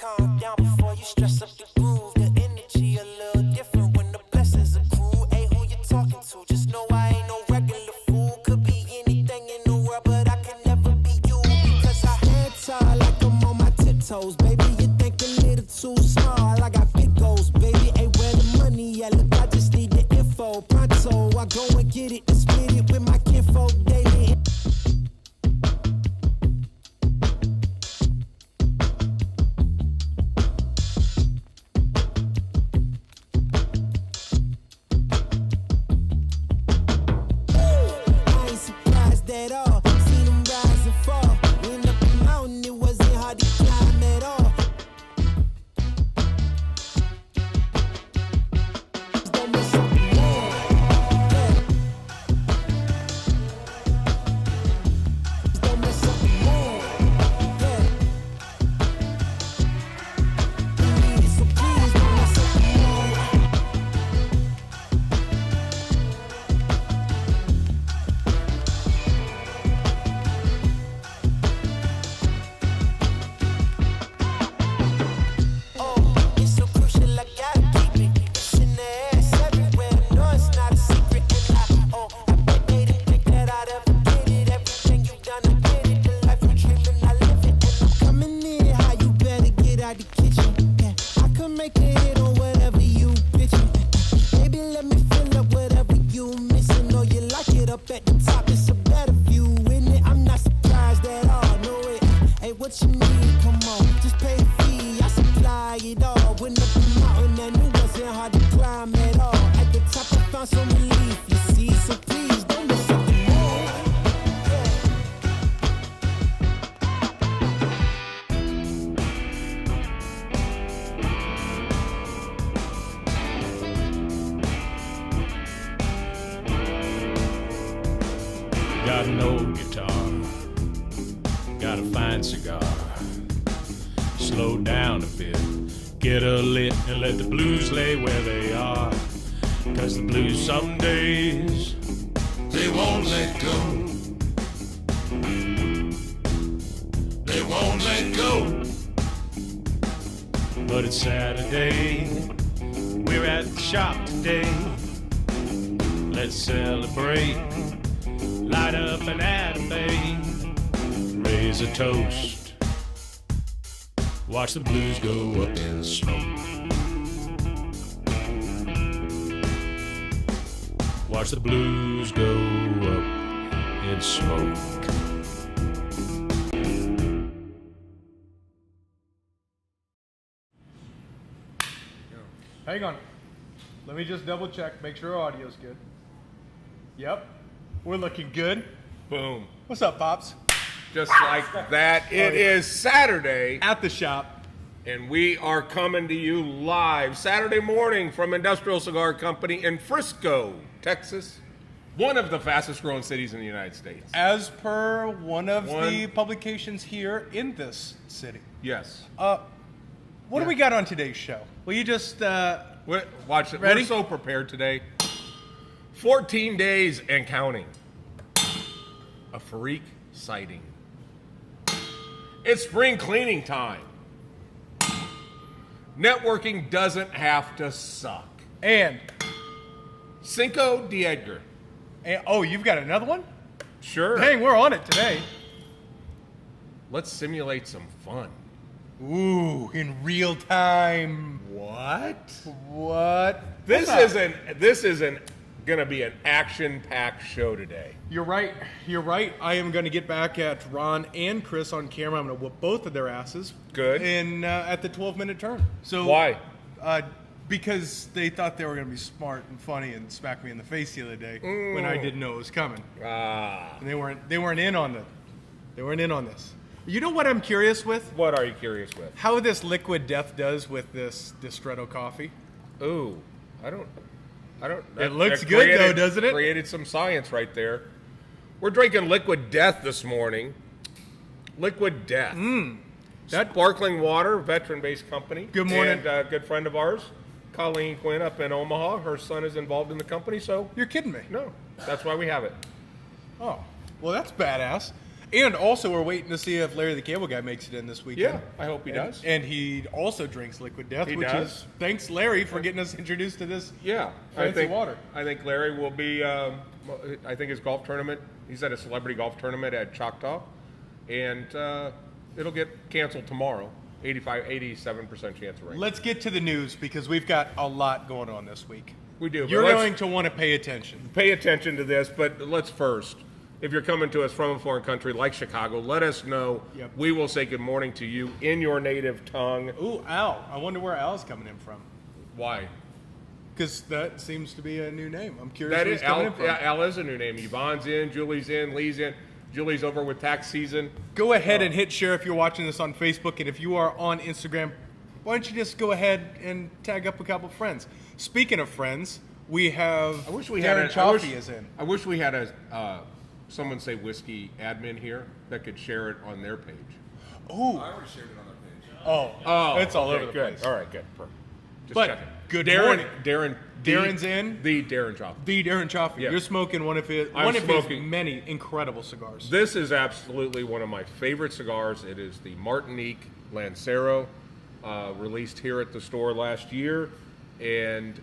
calm down before you stress up the groove. The energy a little different when the blessings accrue. Hey, who you talking to? Just know I ain't no regular fool. Could be anything in the world, but I can never be you. Because I head tall like I'm on my tiptoes. Baby, you think a little too small. I got big goals, baby. Hey, where the money at? Look, I just need the info. Pronto, I go and get it and split it with my kinfolk daily. At all, seen them rise and fall. Went up the mountain, it wasn't hard to climb at all. Don't miss up the moon, yeah. Don't miss up the moon, yeah. You need it, so please don't miss up the moon. Got no guitar, got a fine cigar. Slow down a bit, get a lit and let the blues lay where they are. Cause the blues some days, they won't let go. They won't let go. But it's Saturday, we're at the shop today. Let's celebrate. Light up an anime, raise a toast, watch the blues go up in smoke. Watch the blues go up in smoke. Hang on. Let me just double check, make sure our audio's good. Yep. We're looking good. Boom. What's up, Pops? Just like that. It is Saturday. At the shop. And we are coming to you live Saturday morning from Industrial Cigar Company in Frisco, Texas. One of the fastest growing cities in the United States. As per one of the publications here in this city. Yes. What do we got on today's show? Will you just... Watch it. Ready? We're so prepared today. 14 days and counting. A freak sighting. It's spring cleaning time. Networking doesn't have to suck. And Cinco de Edgar. And, oh, you've got another one? Sure. Dang, we're on it today. Let's simulate some fun. Ooh, in real time. What? What? This isn't gonna be an action-packed show today. You're right. You're right. I am going to get back at Ron and Chris on camera. I'm going to whoop both of their asses. Good. In at the 12-minute turn. So why? Because they thought they were going to be smart and funny and smack me in the face the other day when I didn't know it was coming. And they weren't in on it. They weren't in on this. You know what I'm curious with? What are you curious with? How this Liquid Death does with this Destredo coffee. Ooh, I don't. It looks good though, doesn't it? Created some science right there. We're drinking Liquid Death this morning. Liquid Death. That sparkling water, veteran-based company. Good morning. And a good friend of ours, Colleen Quinn up in Omaha. Her son is involved in the company, so... You're kidding me. No, that's why we have it. Oh, well, that's badass. And also, we're waiting to see if Larry the Cable Guy makes it in this weekend. Yeah, I hope he does. And he also drinks Liquid Death, He which does. is thanks Larry for getting us introduced to this. Yeah, Fancy water. I think Larry will be. I think his golf tournament. He's at a celebrity golf tournament at Choctaw, and it'll get canceled tomorrow. 87% chance of rain. Let's get to the news because we've got a lot going on this week. We do. but You're let's going to want to pay attention. pay attention to this, but let's first. If you're coming to us from a foreign country like Chicago, let us know. Yep. We will say good morning to you in your native tongue. Ooh, Al. I wonder where Al's coming in from. Why? Because that seems to be a new name. I'm curious That where is he's coming Al. in from. Yeah, Al is a new name. Yvonne's in, Julie's in, Lee's in. Julie's over with tax season. Go ahead and hit share if you're watching this on Facebook, and if you are on Instagram, why don't you just go ahead and tag up a couple friends. Speaking of friends, we have I wish we Darren had Chaffee is in. I wish we had a someone say whiskey admin here that could share it on their page. Ooh. I already shared it on their page. Oh, it's all okay, over the good. place. All right, good. Just But checking. good Darren, morning. Darren's in. The Darren Chaffee. The Darren Chaffee. Yeah. You're smoking one of his I'm his smoking. many incredible cigars. This is absolutely one of my favorite cigars. It is the Martinique Lancero, released here at the store last year, and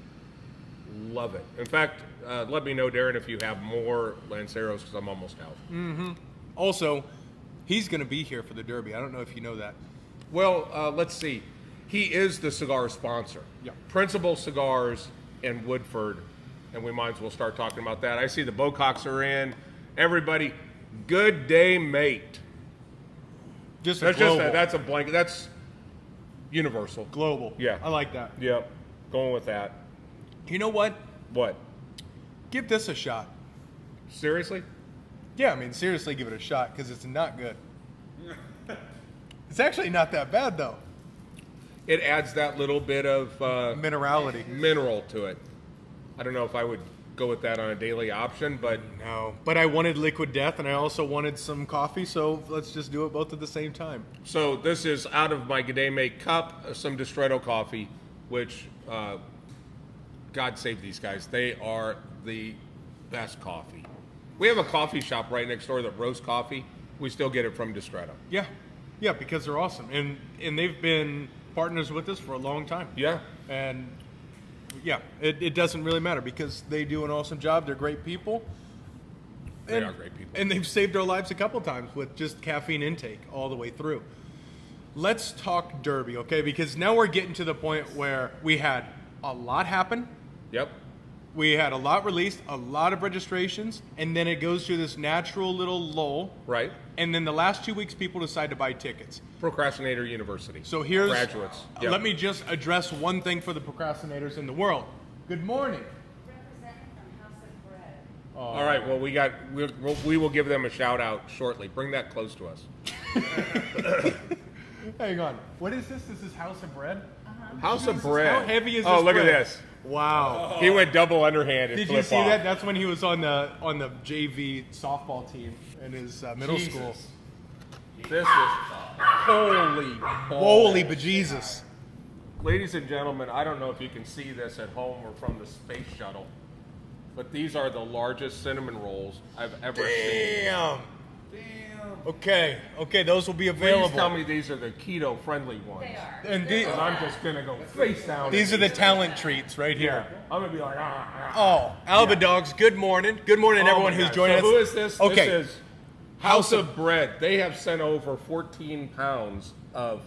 love it. In fact, let me know, Darren, if you have more Lanceros because I'm almost out. Also, he's going to be here for the Derby. I don't know if you know that. Well, let's see. He is the cigar sponsor. Yeah. Principal Cigars in Woodford, and we might as well start talking about that. I see the Bococks are in. Everybody, good day, mate. Just a That's global. that's a blanket. That's universal. global. Yeah. I like that. Yep. Going with that. You know what? What? Give this a shot. Seriously? Yeah, I mean, seriously, give it a shot because it's not good. It's actually not that bad, though. It adds that little bit of Minerality. mineral to it. I don't know if I would go with that on a daily option, but No. But I wanted Liquid Death, and I also wanted some coffee, so let's just do it both at the same time. so this is out of my G'day Mate cup, some Destredo Coffee, which, God save these guys. They are the best coffee. We have a coffee shop right next door that roasts coffee. We still get it from Destredo. Yeah. Yeah, because they're awesome. And they've been partners with us for a long time. Yeah. And yeah, it doesn't really matter because they do an awesome job. They're great people. They are great people. And they've saved our lives a couple times with just caffeine intake all the way through. Let's talk Derby, okay? Because now we're getting to the point where we had a lot happen. Yep. We had a lot released, a lot of registrations, and then it goes through this natural little lull. Right. And then the last 2 weeks, people decide to buy tickets. Procrastinator University. So here's graduates. Yep. Let me just address one thing for the procrastinators in the world. Good morning. Representing from House of Bread. All right. Well, we will give them a shout out shortly. Bring that close to us. Hang on. What is this? This is House of Bread? House of Jesus, Bread. How heavy is this? Oh, look bread? at this. Wow. He went double underhand. And Did you flip see off. that? That's when he was on the JV softball team in his middle Jesus. school. This is holy. Holy bejesus. Ladies and gentlemen, I don't know if you can see this at home or from the space shuttle, but these are the largest cinnamon rolls I've ever seen. Damn. Okay, those will be Please available. tell me these are the keto-friendly ones. They are. And Because I'm just gonna go face down. these are the talent treats right here. I'm gonna be like, ah, ah. Oh, Alba Dogs, good morning. Good morning, Oh everyone my who's God. joining So us. who is this? Okay. This is House of Bread. They have sent over 14 pounds of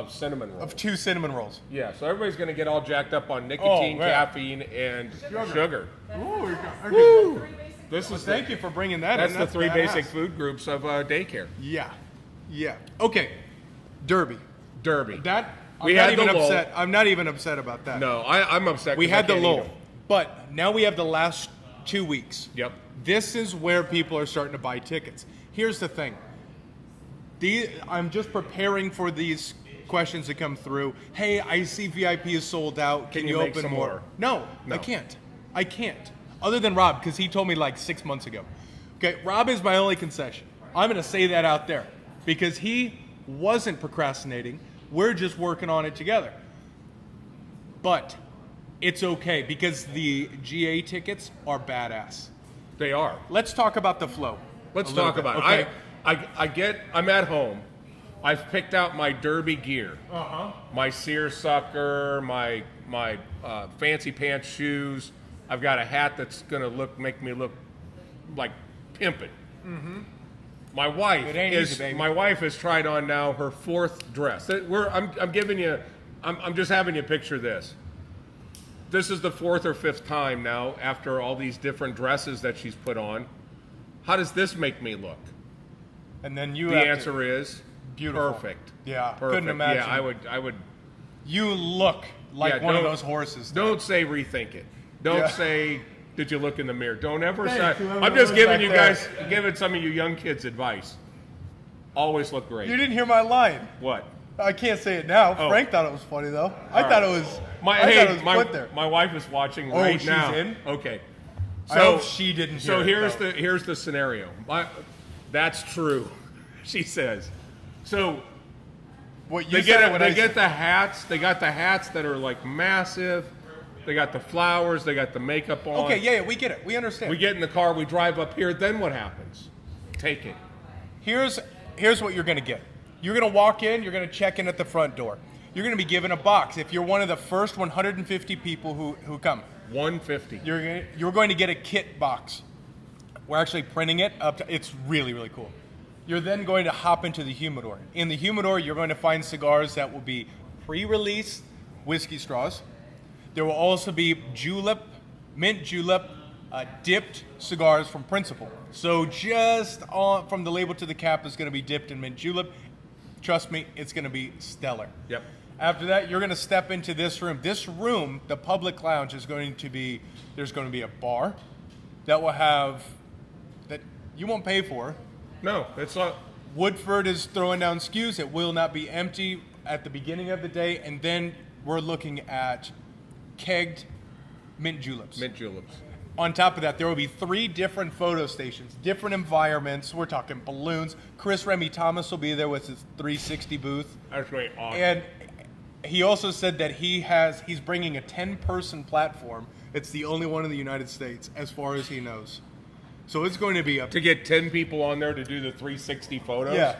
cinnamon rolls. Of 2 cinnamon rolls. Yeah, so everybody's going to get all jacked up on nicotine, man. caffeine, and sugar. Ooh, This is thank you for bringing that That's in. the three badass. basic food groups of daycare. Yeah. Okay, Derby. Derby. That I'm We not had even the lull. upset. I'm not even upset about that. No, I'm upset. We 'cause I had the can't eat lull, them. but now we have the last 2 weeks. Yep. This is where people are starting to buy tickets. Here's the thing. I'm just preparing for these questions to come through. Hey, I see VIP is sold out. Can you make open some more? more? No, No. I can't. Other than Rob, because he told me like 6 months ago. Okay, Rob is my only concession. I'm going to say that out there because he wasn't procrastinating. We're just working on it together. But it's okay because the GA tickets are badass. They are. Let's talk about the flow. Let's little talk bit. about Okay. it. I'm at home. I've picked out my derby gear. My seersucker, my fancy pants shoes. I've got a hat that's gonna make me look like pimping. My wife It ain't easy, baby. my wife has tried on now her 4th dress. I'm giving you. I'm just having you picture this. This is the 4th or 5th time now after all these different dresses that she's put on. How does this make me look? And then you The have answer is beautiful. perfect. Yeah, Perfect. couldn't imagine. Yeah, I would. You look like Yeah, one of don't- those horses. Don't say rethink it. Don't Yeah. say, did you look in the mirror? Don't ever say. Thanks, whoever I'm just was giving back you there. guys, giving some of you young kids advice. Always look great. You didn't hear my line. What? I can't say it now. Oh. Frank thought it was funny though. I thought it was. My I thought it was put there. my wife is watching Oh, right she's now. in? Okay. I hope she didn't So hear it, here's the scenario. That's true, she says. So What you they said? get What they I get said. the hats. They got the hats that are like massive. They got the flowers. They got the makeup on. Okay, yeah, we get it. We understand. We get in the car. We drive up here. Then what happens? Take it. Here's what you're going to get. You're going to walk in, you're going to check in at the front door. You're going to be given a box. If you're one of the first 150 people who come, 150. you're going to get a kit box. We're actually printing it up. It's really, really cool. You're then going to hop into the humidor. In the humidor, you're going to find cigars that will be pre-release whiskey straws. There will also be mint julep, dipped cigars from Principal. So just from the label to the cap is going to be dipped in mint julep. Trust me, it's going to be stellar. Yep. After that, you're going to step into this room. This room, the public lounge, is going to be, there's going to be a bar that will have, that you won't pay for. No, it's not. Woodford is throwing down skews. It will not be empty at the beginning of the day. And then we're looking at kegged mint juleps. Mint juleps. On top of that, there will be 3 different photo stations, different environments. We're talking balloons. Chris Remy Thomas will be there with his 360 booth. That's great. Awesome. And he also said that he's bringing a 10-person platform. It's the only one in the United States, as far as he knows. So it's going to be to get 10 people on there to do the 360 photos. Yeah.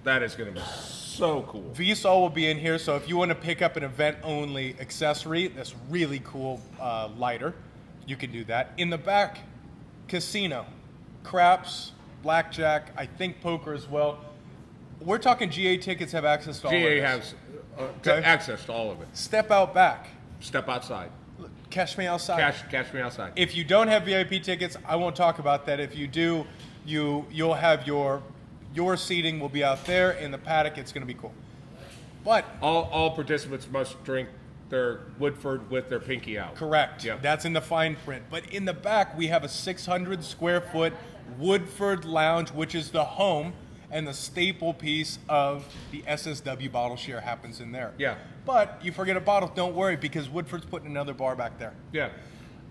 That is going to be so cool. VSOL will be in here, so if you want to pick up an event-only accessory, that's really cool lighter, you can do that. In the back, casino, craps, blackjack, I think poker as well. We're talking GA tickets have access to all of GA this. has Okay. access to all of it. Step out back. Step outside. Catch me outside. Cash me outside. If you don't have VIP tickets, I won't talk about that. If you do, you'll have your seating will be out there in the paddock. It's going to be cool. But All participants must drink their Woodford with their pinky out. correct. Yep. That's in the fine print. But in the back, we have a 600 square foot Woodford lounge, which is the home and the staple piece of the SSW bottle share happens in there. Yeah. But you forget a bottle, don't worry, because Woodford's putting another bar back there. Yeah.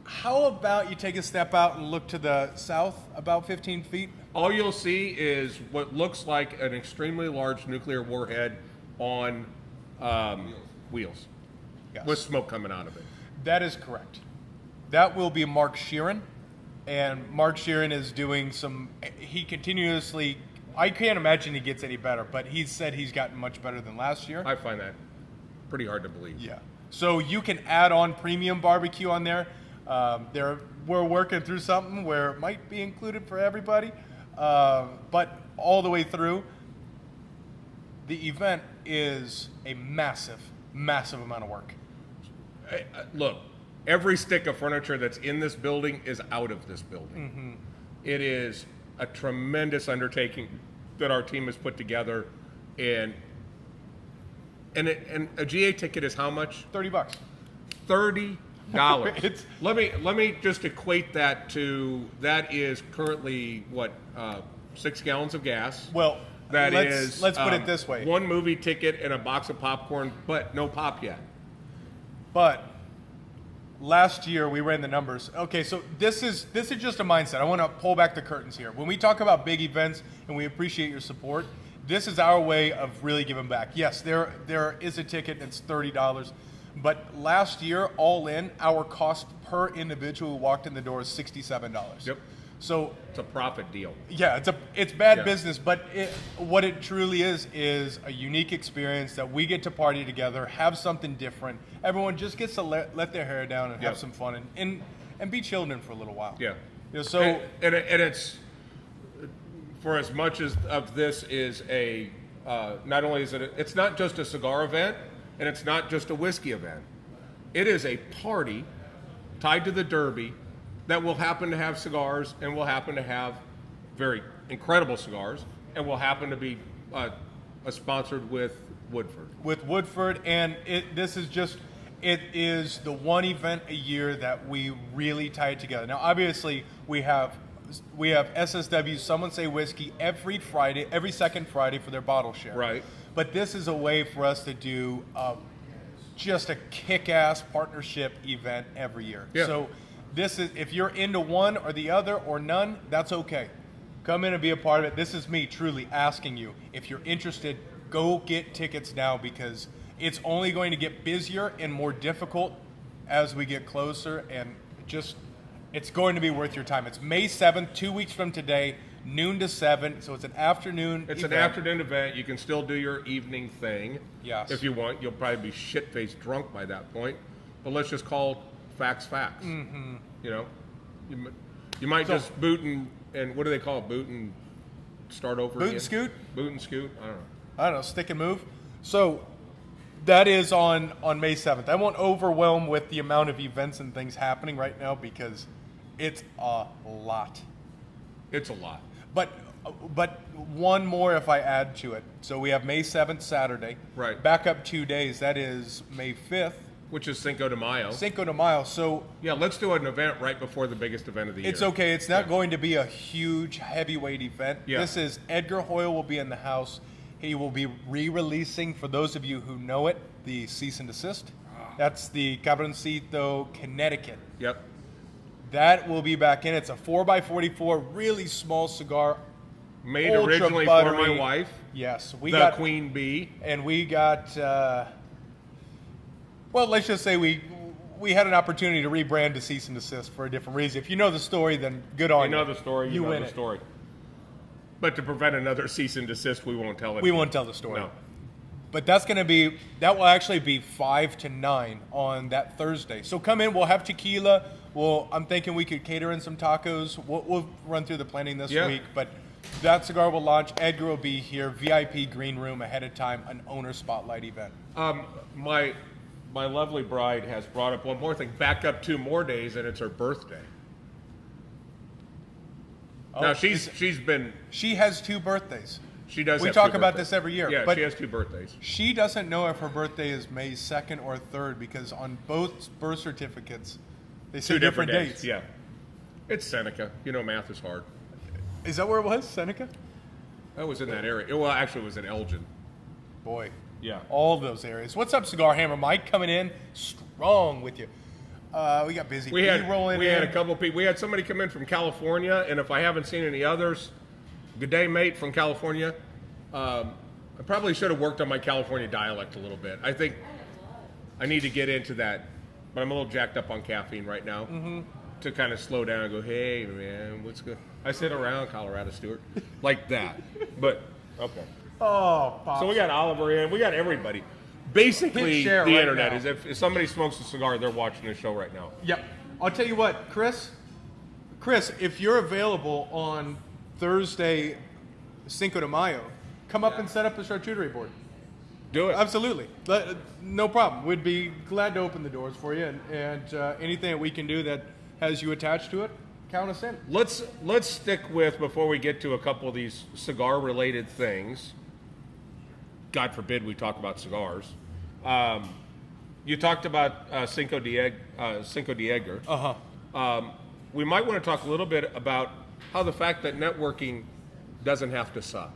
How about you take a step out and look to the south about 15 feet? All you'll see is what looks like an extremely large nuclear warhead on wheels. Yes. With smoke coming out of it. That is correct. That will be Mark Sheeran. And Mark Sheeran is doing he continuously, I can't imagine he gets any better, but he said he's gotten much better than last year. I find that pretty hard to believe. Yeah. So you can add on premium barbecue on there. We're working through something where it might be included for everybody. But all the way through, the event is a massive, massive amount of work. Look, every stick of furniture that's in this building is out of this building. Mm-hmm. It is a tremendous undertaking that our team has put together, and a GA ticket is how much? $30. $30. It's- Let me just equate that to, that is currently what, 6 gallons of gas. Well, Let's put it this way. 1 movie ticket and a box of popcorn, but no pop yet. But last year we ran the numbers. Okay, so this is just a mindset. I want to pull back the curtains here. When we talk about big events and we appreciate your support, this is our way of really giving back. Yes, there is a ticket that's $30, but last year, all in, our cost per individual who walked in the door is $67. Yep. So It's a profit deal. yeah, it's bad Yeah. business, but what it truly is a unique experience that we get to party together, have something different. Everyone just gets to let their hair down and Yeah. have some fun and be children for a little while. Yeah. You know, so And it's, for as much as of this is a, not only is it's not just a cigar event, and it's not just a whiskey event. It is a party tied to the Derby that will happen to have cigars and will happen to have very incredible cigars and will happen to be sponsored with Woodford. with Woodford, and it is the one event a year that we really tie it together. Now, obviously, we have SSW, Someone Say Whiskey, every second Friday for their bottle share. Right. But this is a way for us to do just a kick-ass partnership event every year. Yeah. So this is, if you're into one or the other or none, that's okay. Come in and be a part of it. This is me truly asking you, if you're interested, go get tickets now, because it's only going to get busier and more difficult as we get closer, and it's going to be worth your time. It's May 7th, 2 weeks from today, noon to 7, so it's an afternoon It's event. an afternoon event. You can still do your evening thing. Yes. If you want. You'll probably be shit-faced drunk by that point. But let's just call facts facts. Mm-hmm. You know? You might just boot and what do they call it? Boot and start over Boot again? and scoot? Boot and scoot? I don't know. I don't know, stick and move. So that is on May 7th. I won't overwhelm with the amount of events and things happening right now because it's a lot. It's a lot. But one more if I add to it. So we have May 7th, Saturday. Right. Back up 2 days. That is May 5th, Which is Cinco de Mayo. Cinco de Mayo. So Yeah, let's do an event right before the biggest event of the year. it's okay. It's not going to be a huge heavyweight event. Yeah. This is Edgar Hoyle will be in the house. He will be re-releasing, for those of you who know it, the cease and desist. That's the Cabroncito, Connecticut. Yep. That will be back in. It's a 4x44, really small cigar. Made Ultra originally buttery. for my wife, Yes, we the got Queen Bee. and we got. Well, let's just say we had an opportunity to rebrand to cease and desist for a different reason. If you know the story, then good on You you. know the story. You know win the it. story. But to prevent another cease and desist, we won't tell it. We won't tell the story. No. But that will actually be 5 to 9 on that Thursday. So come in, we'll have tequila. I'm thinking we could cater in some tacos. We'll run through the planning this Yeah. week. But that cigar will launch. Edgar will be here. VIP green room ahead of time. An owner spotlight event. My lovely bride has brought up one more thing. Back up 2 more days, and it's her birthday. Now she's been. She has 2 birthdays. She does. We have talk 2 about birthdays. this every year, Yeah, but- she has 2 birthdays. She doesn't know if her birthday is May 2nd or 3rd because on both birth certificates, they say 2 different days. dates. Yeah. It's Seneca. You know, math is hard. Is that where it was? Seneca? That was in that area. Well, actually, it was in Elgin. Boy. Yeah. All of those areas. What's up, Cigar Hammer? Mike coming in strong with you. We got busy. We had rolling we in. had a couple people. We had somebody come in from California, and if I haven't seen any others, good day, mate, from California. I probably should have worked on my California dialect a little bit. I think I need to get into that, but I'm a little jacked up on caffeine right now to kind of slow down and go, hey, man, what's good? I sit around Colorado, Stewart, like that. But, okay. Oh, Pop. So we got Oliver in. We got everybody. Basically, Hit share the right internet now. is if somebody smokes a cigar, they're watching the show right now. Yep. I'll tell you what, Chris, if you're available on Thursday, Cinco de Mayo, come up and set up a charcuterie board. Do it. Absolutely. No problem. We'd be glad to open the doors for you, and anything that we can do that has you attached to it, count us in. Let's stick with, before we get to a couple of these cigar-related things, God forbid we talk about cigars. You talked about Cinco de Edgar. Uh-huh. We might want to talk a little bit about how the fact that networking doesn't have to suck.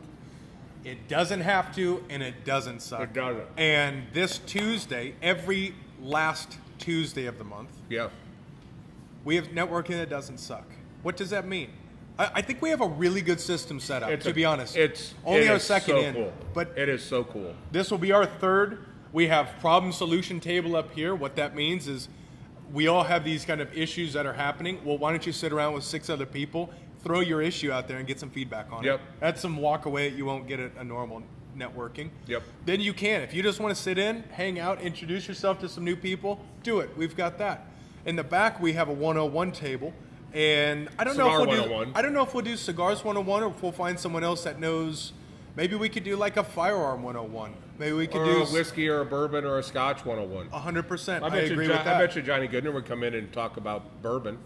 It doesn't have to, and it doesn't suck. It doesn't. And this Tuesday, every last Tuesday of the month, Yeah. we have networking that doesn't suck. What does that mean? I think we have a really good system set up, to be honest. It's only it our is second so in, cool. but It is so cool. this will be our third. We have problem solution table up here. What that means is we all have these kind of issues that are happening. Well, why don't you sit around with 6 other people, throw your issue out there and get some feedback on Yep. it. That's some walk away that you won't get at a normal networking. Yep. Then you can. If you just want to sit in, hang out, introduce yourself to some new people, do it. We've got that. In the back, we have a 101 table. And I don't know Cigar if we'll 101. do. I don't know if we'll do cigars 101 or if we'll find someone else that knows. Maybe we could do like a firearm 101. Maybe we could Or do a whiskey or a bourbon or a scotch 101. 100%. I bet agree you, with that. I bet you Johnny Goodner would come in and talk about bourbon.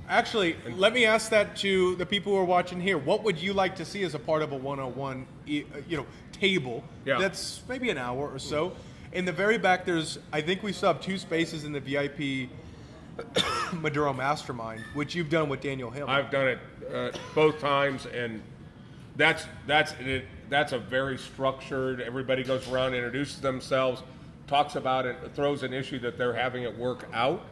Actually, let me ask that to the people who are watching here. What would you like to see as a part of a 101, table? Yeah. That's maybe an hour or so. In the very back, I think we still have 2 spaces in the VIP Maduro Mastermind, which you've done with Daniel Hill. I've done it both times, and that's a very structured. Everybody goes around, introduces themselves, talks about it, throws an issue that they're having at work out.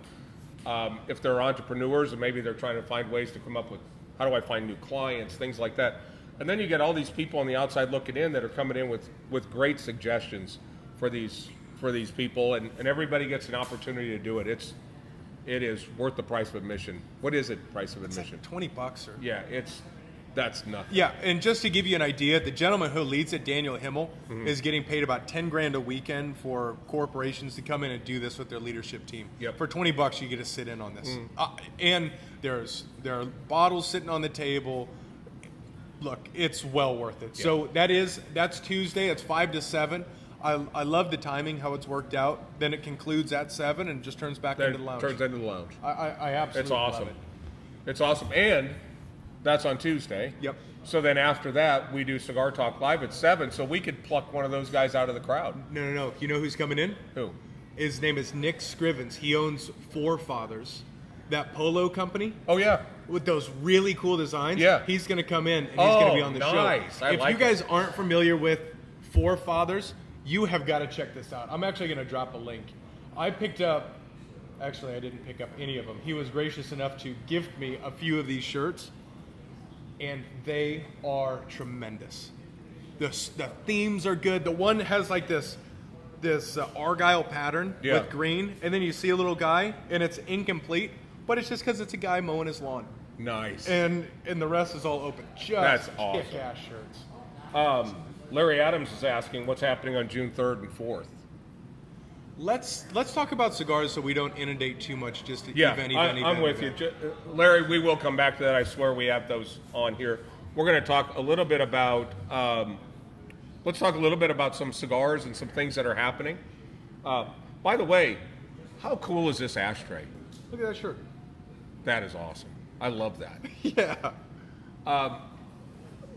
If they're entrepreneurs and maybe they're trying to find ways to come up with how do I find new clients, things like that. And then you get all these people on the outside looking in that are coming in with great suggestions for these people, and everybody gets an opportunity to do it. It is worth the price of admission. What is it, price of admission? $20 or Yeah, that's nothing. yeah. And just to give you an idea, the gentleman who leads it, Daniel Himmel, is getting paid about $10,000 a weekend for corporations to come in and do this with their leadership team. Yep. For $20, you get to sit in on this, and there are bottles sitting on the table. Look, it's well worth it. Yeah. So that's Tuesday. It's 5 to 7. I love the timing, how it's worked out. Then it concludes at 7 and just turns back Then into the lounge. turns into the lounge. I absolutely It's awesome. love it. It's awesome, and that's on Tuesday. Yep. So then after that, we do Cigar Talk Live at 7, so we could pluck one of those guys out of the crowd. No. You know who's coming in? Who? His name is Nick Scrivens. He owns Forefathers, that polo company Oh, yeah. with those really cool designs. Yeah. He's going to come in and he's going to be on the nice. show. I If like you guys aren't familiar with Forefathers, you have got to check this out. I'm actually going to drop a link. I didn't pick up any of them. He was gracious enough to gift me a few of these shirts, and they are tremendous. The themes are good. The one has like this argyle pattern Yeah. with green, and then you see a little guy, and it's incomplete, but it's just because it's a guy mowing his lawn, Nice. and the rest is all open. Just That's awesome. kick-ass shirts. Larry Adams is asking what's happening on June 3rd and 4th. Let's talk about cigars so we don't inundate too much. Just to Yeah, event. I'm with you. Larry, we will come back to that. I swear we have those on here. We're going to talk a little bit about, let's talk a little bit about some cigars and some things that are happening. By the way, how cool is this ashtray? Look at that shirt. That is awesome. I love that. Yeah.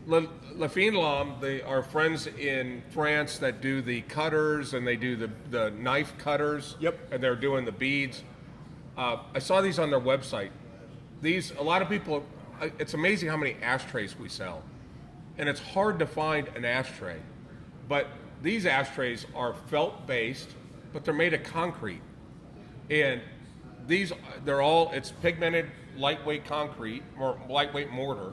La Lam, our friends in France that do the cutters and they do the knife cutters. Yep. And they're doing the beads. I saw these on their website. A lot of people, it's amazing how many ashtrays we sell. And it's hard to find an ashtray. But these ashtrays are felt based, but they're made of concrete. And it's pigmented lightweight concrete or lightweight mortar.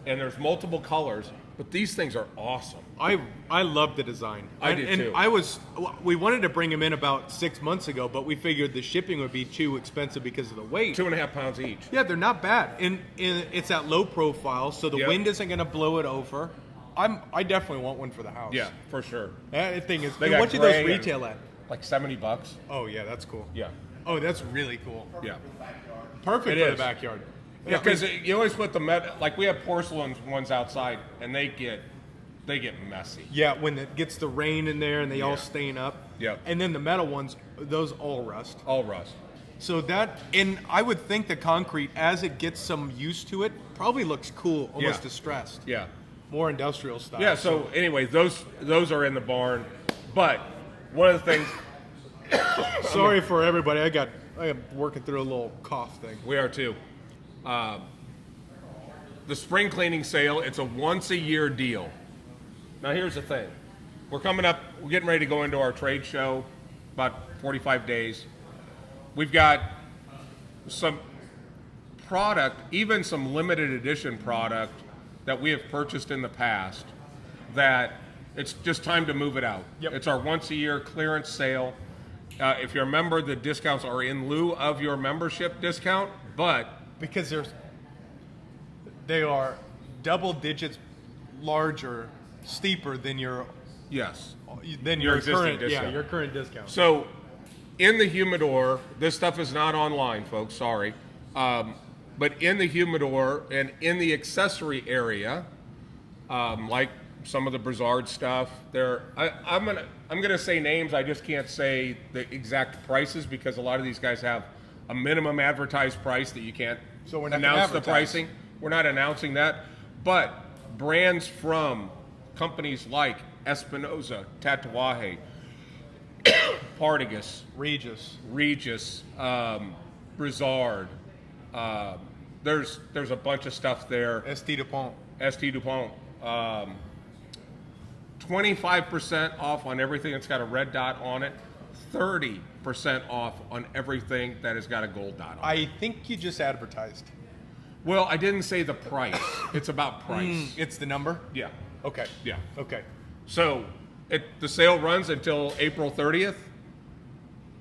And there's multiple colors, but these things are awesome. I love the design. I did too. We wanted to bring them in about 6 months ago, but we figured the shipping would be too expensive because of the weight. 2.5 pounds each. Yeah, they're not bad. And it's at low profile, so the Yep. wind isn't going to blow it over. I definitely want one for the house. Yeah, for sure. That thing is. They And got what do gray those and- retail at? Like $70. Oh yeah, that's cool. Yeah. Oh, that's really cool. Yeah. Perfect It for is. the backyard. Yeah, because you always put like we have porcelain ones outside, and they get messy. Yeah, when it gets the rain in there and they Yeah. all stain up. Yep. And then the metal ones, those all rust. All rust. So and I would think the concrete, as it gets some use to it, probably looks cool, almost Yeah. distressed. Yeah. More industrial style. Yeah. So anyway, those are in the barn, but one of the things Sorry for everybody. I am working through a little cough thing. we are too. The spring cleaning sale. It's a once a year deal. Now here's the thing. We're getting ready to go into our trade show, about 45 days. We've got some product, even some limited edition product that we have purchased in the past that it's just time to move it out. Yep. It's our once a year clearance sale. If you're a member, the discounts are in lieu of your membership discount, but Because They are double digits larger, steeper than your Yes. your existing current discount. your current discount. So, in the humidor, this stuff is not online, folks. Sorry, but in the humidor and in the accessory area, like some of the Brizard stuff, I'm gonna say names. I just can't say the exact prices because a lot of these guys have a minimum advertised price that you can't So we're not gonna announce the advertise. pricing. We're not announcing that, but brands from companies like Espinosa, Tatuaje, Partagas, Regis. Brizard. There's a bunch of stuff there. St. Dupont. St. Dupont. 25% off on everything that's got a red dot on it. 30% off on everything that has got a gold dot on it. I think you just advertised. Well, I didn't say the price. It's about price. It's the number? Yeah. Okay. Yeah. Okay. So the sale runs until April 30th.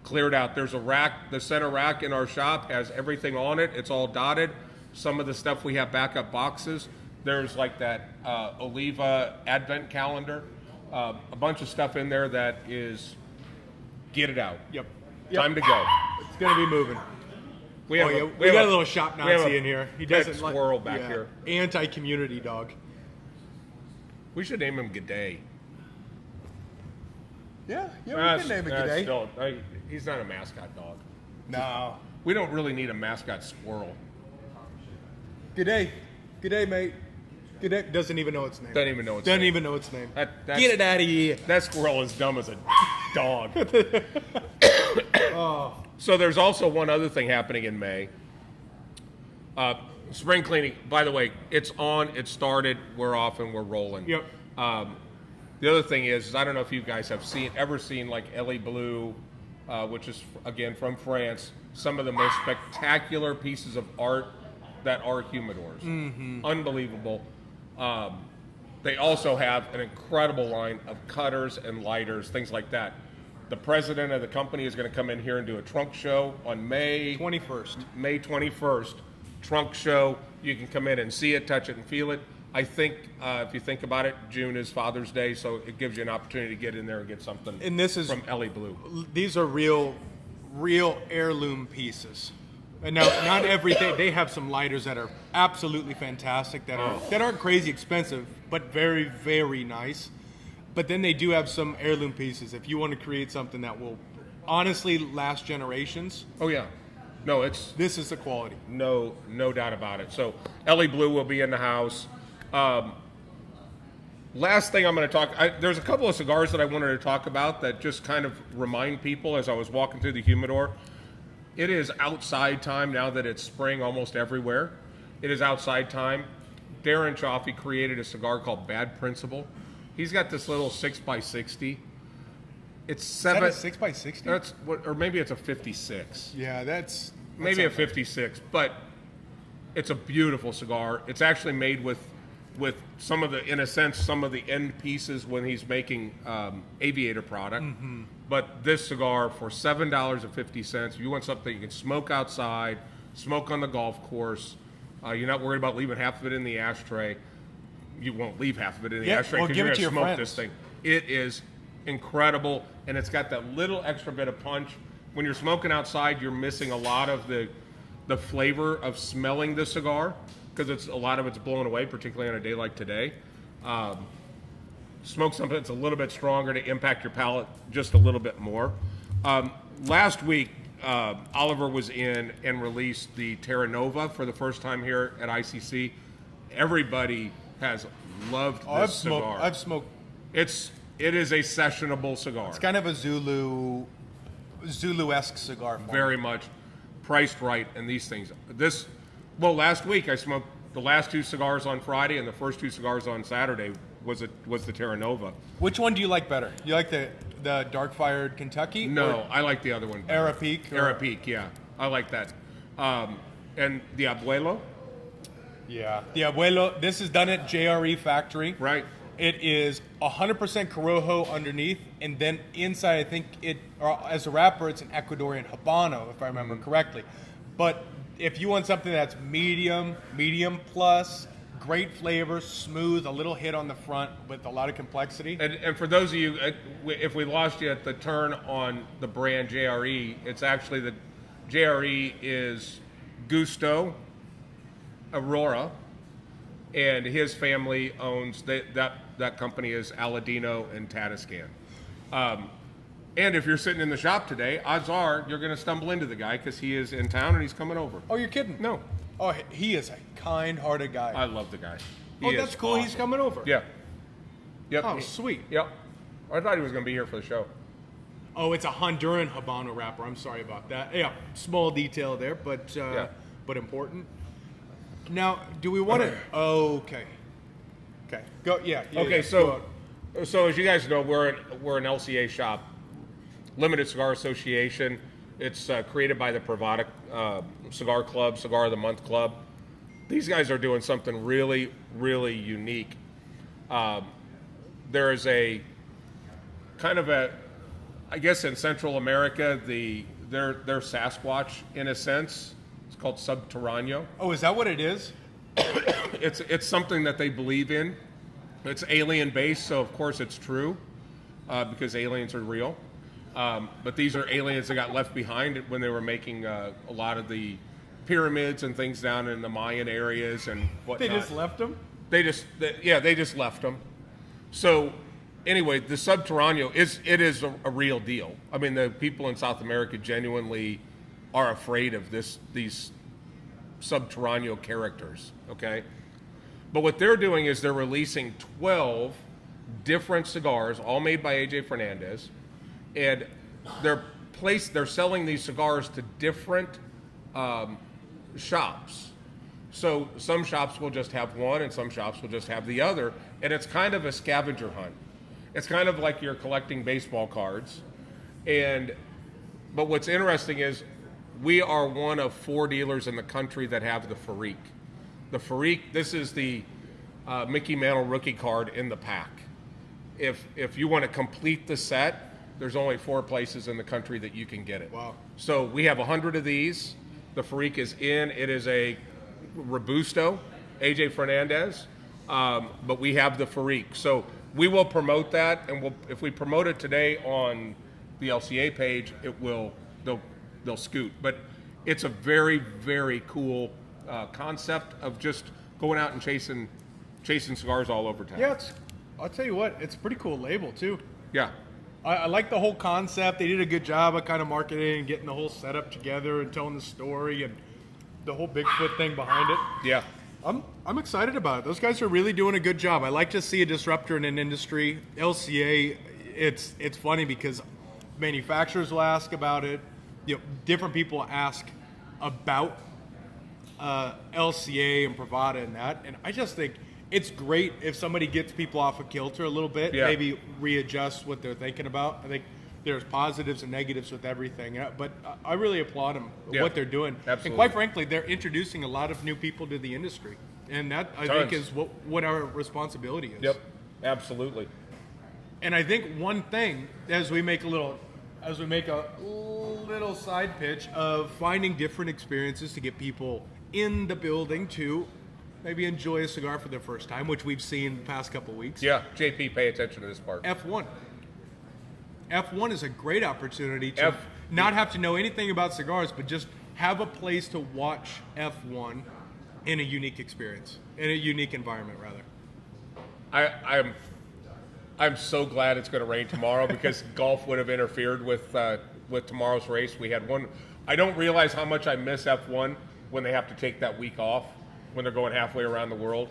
Cleared out. There's a rack. The center rack in our shop has everything on it. It's all dotted. Some of the stuff we have backup boxes. There's like that Oliva Advent calendar. A bunch of stuff in there that is get it out. Yep. Time to go. It's going to be moving. We have We got a little shop we have Nazi a in here. He pet doesn't squirrel back here. Anti-community dog. We should name him G'day. Yeah, we can name it today. He's not a mascot dog. No. We don't really need a mascot squirrel. Good day, mate. Good day. Doesn't even know its name. Doesn't even know its Doesn't name. even know its name. That's- Get it out of here. That squirrel is dumb as a dog. So there's also one other thing happening in May. Spring cleaning. By the way, it's on. It started. We're off and we're rolling. Yep. The other thing is I don't know if you guys have ever seen like Ellie Bleu, which is again from France. Some of the most spectacular pieces of art that are humidors. Mm-hmm. Unbelievable. They also have an incredible line of cutters and lighters, things like that. The president of the company is going to come in here and do a trunk show on May 21st. Trunk show. You can come in and see it, touch it, and feel it. I think if you think about it, June is Father's Day, so it gives you an opportunity to get in there and get something And this is from Ellie Bleu. These are real heirloom pieces. And now, not everything. They have some lighters that are absolutely fantastic that aren't crazy expensive, but very, very nice. But then they do have some heirloom pieces. If you want to create something that will honestly last generations, Oh yeah, no, this is the quality. no doubt about it. So Ellie Bleu will be in the house. Last thing I'm going to talk. There's a couple of cigars that I wanted to talk about that just kind of remind people as I was walking through the humidor. It is outside time now that it's spring almost everywhere. It is outside time. Darren Chaffee created a cigar called Bad Principle. He's got this little 6x60. It's Is that seven. a 6x60? That's what, or maybe it's a 56. Yeah, that's Maybe a 56, but it's a beautiful cigar. It's actually made with some of the, in a sense, some of the end pieces when he's making aviator product. Mm-hmm. But this cigar for $7.50, if you want something you can smoke outside, smoke on the golf course, you're not worried about leaving half of it in the ashtray. You won't leave half of it in the ashtray well, because give you're it to going to your smoke friends. this thing. It is incredible, and it's got that little extra bit of punch. When you're smoking outside, you're missing a lot of the flavor of smelling the cigar because a lot of it's blown away, particularly on a day like today. Smoke something that's a little bit stronger to impact your palate just a little bit more. Last week, Oliver was in and released the Terra Nova for the first time here at ICC. Everybody has loved this cigar. I've smoked. It is a sessionable cigar. It's kind of a Zulu-esque cigar. For Very much priced right in these things. Last week I smoked the last two cigars on Friday and the first two cigars on Saturday was the Terra Nova. Which one do you like better? You like the dark fired Kentucky? No, or I like the other one better. Arapique? Arapique, yeah. I like that. And the Abuelo, Yeah. The Abuelo, this is done at JRE Factory. right? It is 100% Corojo underneath, and then inside, I think as a wrapper, it's an Ecuadorian Habano, if I remember correctly. But if you want something that's medium plus, great flavor, smooth, a little hit on the front with a lot of complexity. And for those of you, if we lost you at the turn on the brand JRE, it's actually the JRE is Gusto, Aurora, and his family owns that company is Aladino and Tatiscan. And if you're sitting in the shop today, odds are you're going to stumble into the guy because he is in town and he's coming over. Oh, you're kidding? No. Oh, he is a kind-hearted guy. I love the guy. That's cool. Awesome. He's coming over. Yeah. Yep. Oh, sweet. Yep. I thought he was going to be here for the show. Oh, it's a Honduran Habano wrapper. I'm sorry about that. Yeah, small detail there, but important. Now, do we want to? Okay. Go. Yeah. Okay. So as you guys know, we're an LCA shop, Limited Cigar Association. It's created by the Pravada Cigar Club, Cigar of the Month Club. These guys are doing something really, really unique. There is a kind of I guess in Central America, they're Sasquatch in a sense. It's called Subterráneo. Oh, is that what it is? It's something that they believe in. It's alien based, so of course it's true because aliens are real. But these are aliens that got left behind when they were making a lot of the pyramids and things down in the Mayan areas and whatnot. They just left them? They just left them. So anyway, the Subterráneo is a real deal. I mean, the people in South America genuinely are afraid of these Subterráneo characters, okay? But what they're doing is they're releasing 12 different cigars, all made by AJ Fernandez, and they're selling these cigars to different shops. So some shops will just have one, and some shops will just have the other, and it's kind of a scavenger hunt. It's kind of like you're collecting baseball cards, but what's interesting is we are one of 4 dealers in the country that have the Farik. The Farik, this is the Mickey Mantle rookie card in the pack. If you want to complete the set, there's only 4 places in the country that you can get it. Wow. So we have 100 of these. The Farik is in. It is a Robusto, AJ Fernandez, but we have the Farik. So we will promote that, and if we promote it today on the LCA page, they'll scoot. But it's a very, very cool concept of just going out and chasing cigars all over town. Yeah, I'll tell you what, it's a pretty cool label too. Yeah. I like the whole concept. They did a good job of kind of marketing and getting the whole setup together and telling the story and the whole Bigfoot thing behind it. Yeah. I'm excited about it. Those guys are really doing a good job. I like to see a disruptor in an industry. LCA, it's funny because manufacturers will ask about it. Different people ask about LCA and Pravada and that. And I just think it's great if somebody gets people off a kilter a little bit, maybe readjust what they're thinking about. I think there's positives and negatives with everything, but I really applaud them what they're doing. Absolutely. And quite frankly, they're introducing a lot of new people to the industry, and that I think is what our responsibility is. Yep, absolutely. And I think one thing as we make a little side pitch of finding different experiences to get people in the building to maybe enjoy a cigar for the first time, which we've seen the past couple weeks. Yeah, JP, pay attention to this part. F1. F1 is a great opportunity to not have to know anything about cigars, but just have a place to watch F1 in a unique experience, in a unique environment, rather. I'm so glad it's going to rain tomorrow because golf would have interfered with tomorrow's race. We had one. I don't realize how much I miss F1 when they have to take that week off when they're going halfway around the world.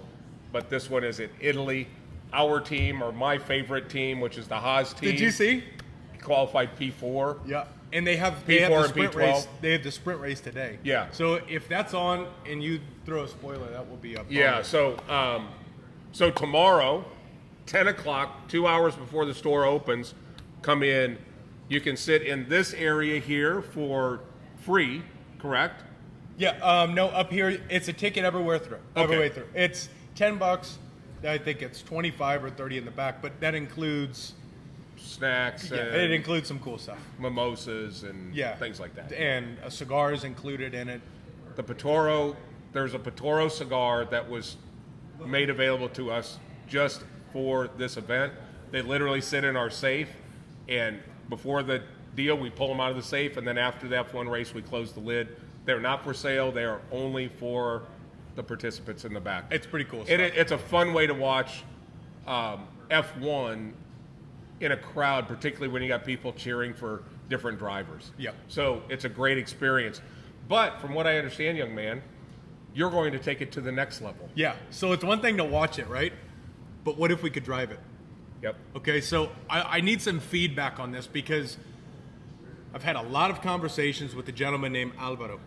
But this one is in Italy. Our team, or my favorite team, which is the Haas team. Did you see? Qualified P4. Yeah. And they have P4 the and sprint P12. race. They have the sprint race today. Yeah. So if that's on and you throw a spoiler, that will be up. Yeah. So tomorrow, 10 o'clock, 2 hours before the store opens, come in. You can sit in this area here for free, correct? Yeah. No, up here it's a ticket everywhere through. Every way through. It's $10. I think it's 25 or 30 in the back, but that includes snacks. Yeah, and it includes some cool stuff. Mimosas and things like that. And a cigar is included in it. The Patoro, there's a Patoro cigar that was made available to us just for this event. They literally sit in our safe, and before the deal, we pull them out of the safe, and then after the F1 race, we close the lid. They're not for sale. They are only for the participants in the back. It's pretty cool stuff. It's a fun way to watch F1 in a crowd, particularly when you got people cheering for different drivers. Yep. So it's a great experience. But from what I understand, young man, you're going to take it to the next level. Yeah. So it's one thing to watch it, right? But what if we could drive it? Yep. Okay, so I need some feedback on this because I've had a lot of conversations with a gentleman named Alvaro.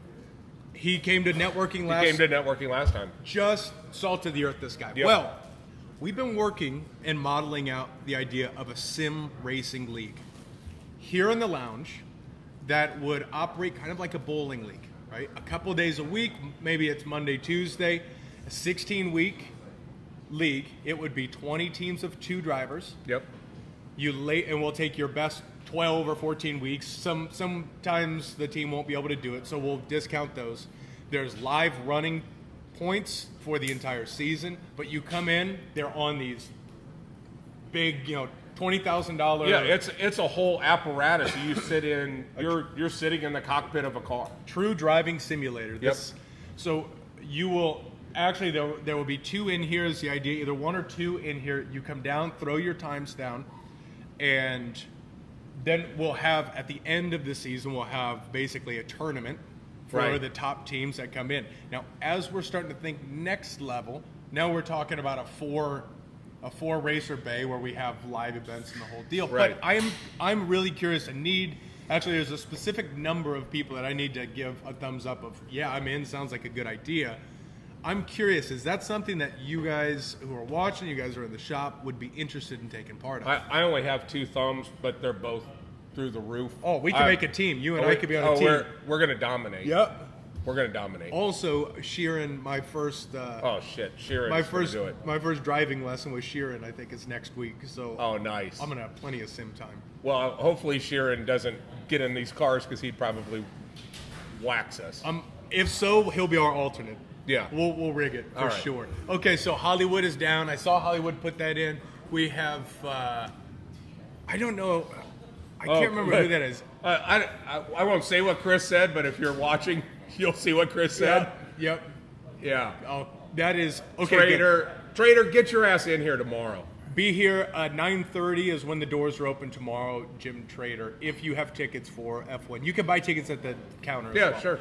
He came to networking last time. Just salt of the earth, this guy. Yep. Well, we've been working and modeling out the idea of a sim racing league here in the lounge that would operate kind of like a bowling league, right? A couple days a week, maybe it's Monday, Tuesday, a 16-week league. It would be 20 teams of 2 drivers. Yep. And we'll take your best 12 or 14 weeks. Sometimes the team won't be able to do it, so we'll discount those. There's live running points for the entire season, but you come in, they're on these big, $20,000. Yeah, it's a whole apparatus. You sit in. You're sitting in the cockpit of a car. True driving simulator. Yep. So you will actually there will be 2 in here. Is the idea? Either 1 or 2 in here. You come down, throw your times down, and then we'll have at the end of the season we'll have basically a tournament for Right. the top teams that come in. Now, as we're starting to think next level, now we're talking about a four racer bay where we have live events and the whole deal. Right. But I'm really curious and actually there's a specific number of people that I need to give a thumbs up of, yeah, I'm in, sounds like a good idea. I'm curious, is that something that you guys who are watching, you guys who are in the shop, would be interested in taking part of? I only have 2 thumbs, but they're both through the roof. Oh, we can make a team. You and I could be on a team. We're going to dominate. Yep. We're going to dominate. Also, Sheeran, my first Sheeran. do it. My first driving lesson with Sheeran, I think, is next week. So Oh, nice. I'm gonna have plenty of sim time. Well, hopefully Sheeran doesn't get in these cars because he'd probably wax us. If so, he'll be our alternate. Yeah. We'll rig it for All right. sure. Okay, so Hollywood is down. I saw Hollywood put that in. We have I don't know. I can't remember who that is. I won't say what Chris said, but if you're watching, you'll see what Chris said. Yep. Yeah. Oh, that is okay. good. Trader, get your ass in here tomorrow. Be here at 9:30 is when the doors are open tomorrow, Jim Trader. If you have tickets for F1, you can buy tickets at the counter. as Yeah, well. sure.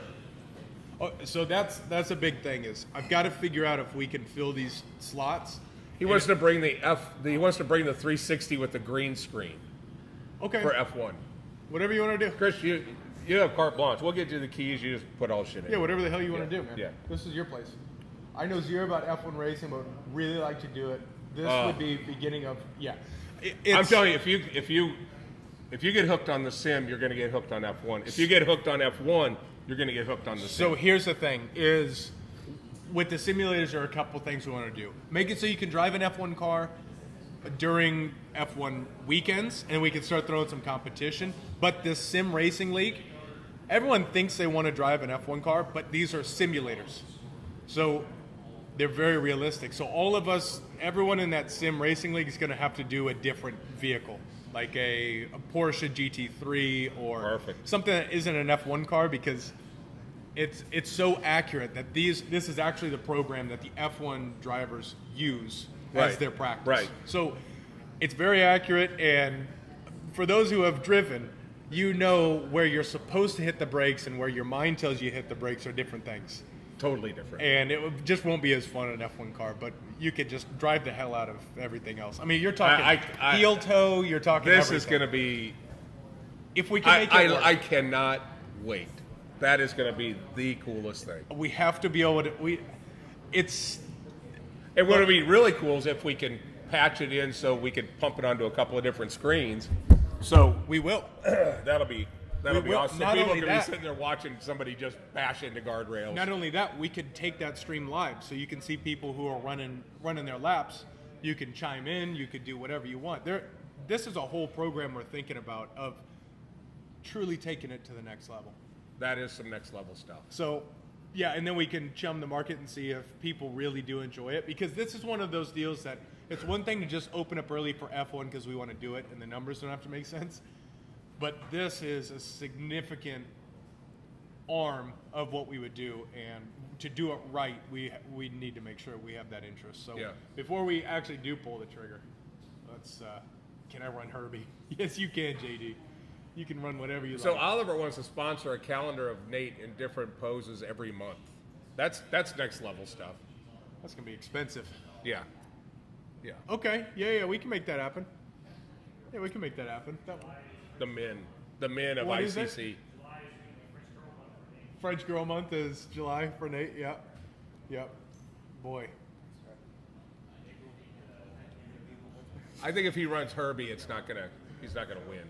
Oh, so that's a big thing. Is I've got to figure out if we can fill these slots. He wants to bring the 360 with the green screen Okay. for F1. Whatever you want to do. Chris, you have carte blanche. We'll get you the keys. You just put all shit in. Yeah, whatever the hell you want to do, man. Yeah. This is your place. I know zero about F1 racing, but would really like to do it. This would be beginning of I'm telling you, if you get hooked on the sim, you're going to get hooked on F1. If you get hooked on F1, you're going to get hooked on the sim. So here's the thing: is with the simulators, there are a couple things we want to do. Make it so you can drive an F1 car during F1 weekends, and we can start throwing some competition. But this sim racing league, everyone thinks they want to drive an F1 car, but these are simulators. So they're very realistic. So all of us, everyone in that sim racing league is going to have to do a different vehicle, like a Porsche GT3 or Perfect. something that isn't an F1 car, because it's so accurate that this is actually the program that the F1 drivers use as Right. their practice. Right. So it's very accurate, and for those who have driven, you know where you're supposed to hit the brakes and where your mind tells you to hit the brakes are different things. Totally different. And just won't be as fun in an F1 car, but you could just drive the hell out of everything else. I mean, you're talking heel toe, you're talking This everything. is going to be. If we can make it work. I cannot wait. That is going to be the coolest thing. We have to be able to. And what would be really cool is if we can patch it in so we can pump it onto a couple of different screens. So We will. that'll be will. awesome. Not People only can that- be sitting there watching somebody just bash into guardrails. Not only that, we could take that stream live, so you can see people who are running their laps. You can chime in. You could do whatever you want. This is a whole program we're thinking about of truly taking it to the next level. That is some next level stuff. So Yeah, and then we can chum the market and see if people really do enjoy it. Because this is one of those deals that it's one thing to just open up early for F1 because we want to do it and the numbers don't have to make sense. But this is a significant arm of what we would do. And to do it right, we need to make sure we have that interest. So before we actually do pull the trigger, let's can I run Herbie? Yes, you can, JD. You can run whatever you like. So Oliver wants to sponsor a calendar of Nate in different poses every month. That's next level stuff. That's gonna be expensive. Yeah. Okay. Yeah. We can make that happen. Yeah, we can make that happen. The men of What is ICC. French Girl Month is July for Nate. Yep. Boy. I think if he runs Herbie, he's not gonna win.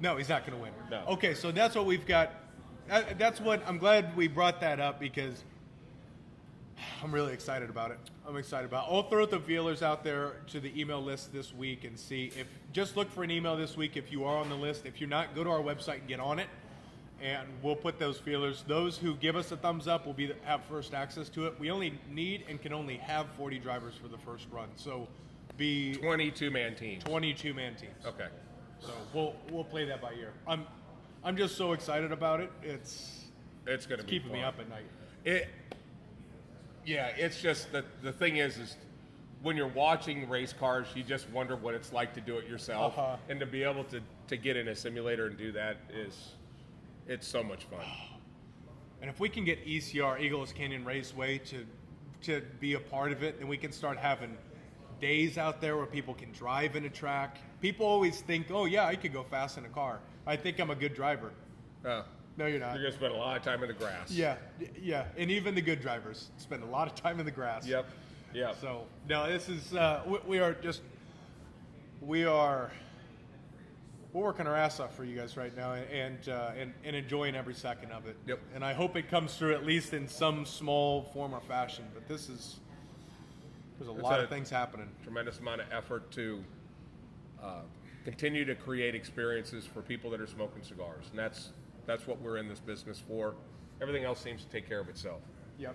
No, he's not going to win. No. Okay, so that's what we've got. That's what I'm glad we brought that up because I'm really excited about it. I'll throw the feelers out there to the email list this week and see if just look for an email this week if you are on the list. If you're not, go to our website and get on it, and we'll put those feelers. Those who give us a thumbs up will have first access to it. We only need and can only have 40 drivers for the first run, so be 22-man teams. 22-man teams. Okay. So we'll play that by ear. I'm just so excited about it. It's going to be keeping fun. me up at night. It's just the thing is when you're watching race cars, you just wonder what it's like to do it yourself, and to be able to get in a simulator and do that it's so much fun. And if we can get ECR, Eagles Canyon Raceway, to be a part of it, then we can start having days out there where people can drive in a track. People always think, oh yeah, I could go fast in a car. I think I'm a good driver. No, you're not. You're going to spend a lot of time in the grass. Yeah. And even the good drivers spend a lot of time in the grass. Yep. So, no, this is, we're working our ass off for you guys right now and enjoying every second of it. Yep. And I hope it comes through at least in some small form or fashion. But there's a lot of things happening. Tremendous amount of effort to continue to create experiences for people that are smoking cigars, and that's what we're in this business for. Everything else seems to take care of itself. Yep.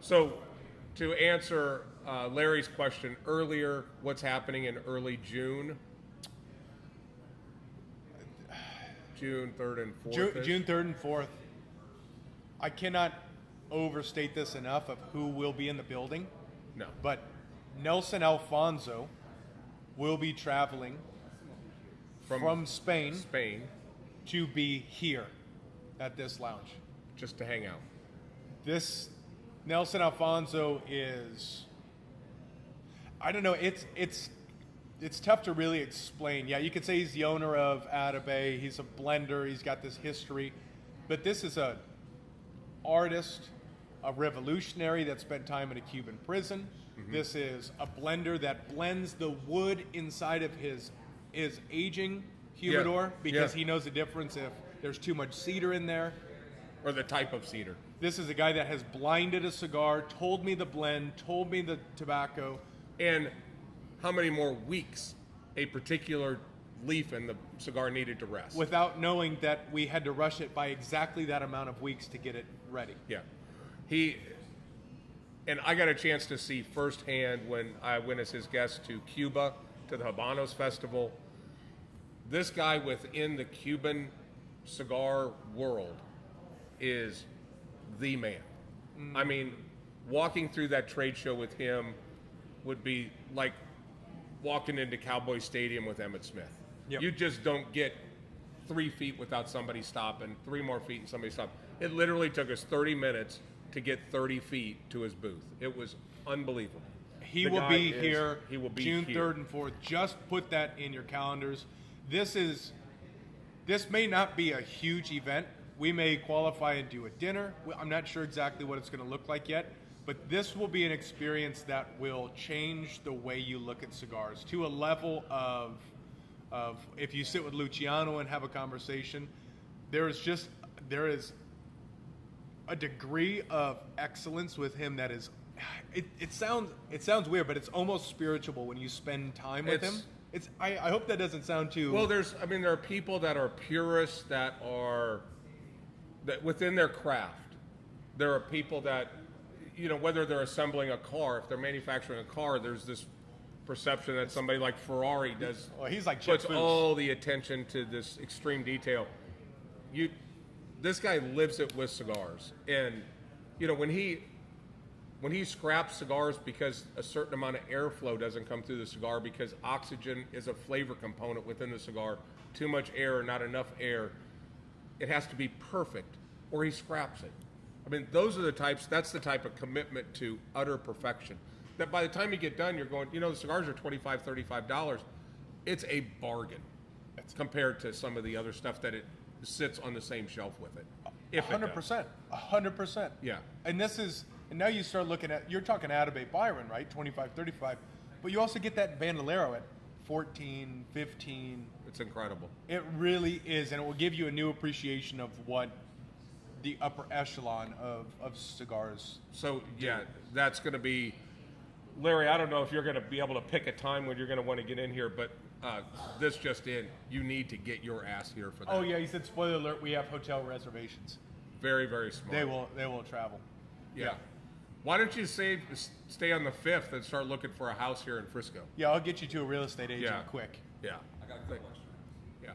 So, to answer Larry's question earlier, what's happening in early June? June 3rd and 4th. June 3rd and 4th. I cannot overstate this enough of who will be in the building. No. But Nelson Alfonso will be traveling from Spain to be here at this lounge. Just to hang out. This Nelson Alfonso is, I don't know, it's tough to really explain. Yeah, you could say he's the owner of Atabay. He's a blender. He's got this history. But this is a artist, a revolutionary that spent time in a Cuban prison. Mm-hmm. This is a blender that blends the wood inside of his aging humidor because he knows the difference if there's too much cedar in there. Or the type of cedar. This is a guy that has blinded a cigar, told me the blend, told me the tobacco. And how many more weeks a particular leaf in the cigar needed to rest. Without knowing that we had to rush it by exactly that amount of weeks to get it ready. Yeah. And I got a chance to see firsthand when I went as his guest to Cuba, to the Habanos Festival. This guy within the Cuban cigar world is the man. I mean, walking through that trade show with him would be like walking into Cowboy Stadium with Emmitt Smith. Yep. You just don't get 3 feet without somebody stopping, 3 more feet and somebody stopping. It literally took us 30 minutes to get 30 feet to his booth. It was unbelievable. He will be here June 3rd and 4th. Just put that in your calendars. This may not be a huge event. We may qualify and do a dinner. I'm not sure exactly what it's going to look like yet, but this will be an experience that will change the way you look at cigars to a level of if you sit with Luciano and have a conversation, there is a degree of excellence with him that is it sounds weird, but it's almost spiritual when you spend time with him. I hope that doesn't sound too well. There are people that are purists that within their craft, there are people that, whether they're assembling a car, if they're manufacturing a car, there's this perception that somebody like Ferrari does. Well, he's like puts Jet Foose. all the attention to this extreme detail. This guy lives it with cigars, and when he scraps cigars because a certain amount of airflow doesn't come through the cigar because oxygen is a flavor component within the cigar, too much air or not enough air, it has to be perfect, or he scraps it. I mean, that's the type of commitment to utter perfection. That by the time you get done, you're going, the cigars are $25, $35. It's a bargain compared to some of the other stuff that it sits on the same shelf with it. 100%. 100%. Yeah. And now you start looking at, you're talking Atabey Byron, right? 25, 35. But you also get that Bandolero at 14, 15. It's incredible. It really is. And it will give you a new appreciation of what the upper echelon of cigars. So, yeah, that's going to be... Larry, I don't know if you're going to be able to pick a time when you're going to want to get in here, but this just in, you need to get your ass here for that. Oh, yeah, he said, spoiler alert, we have hotel reservations. Very, very smart. They will travel. Yeah. Why don't you stay on the 5th and start looking for a house here in Frisco? Yeah, I'll get you to a real estate agent quick. Yeah. I got a quick question.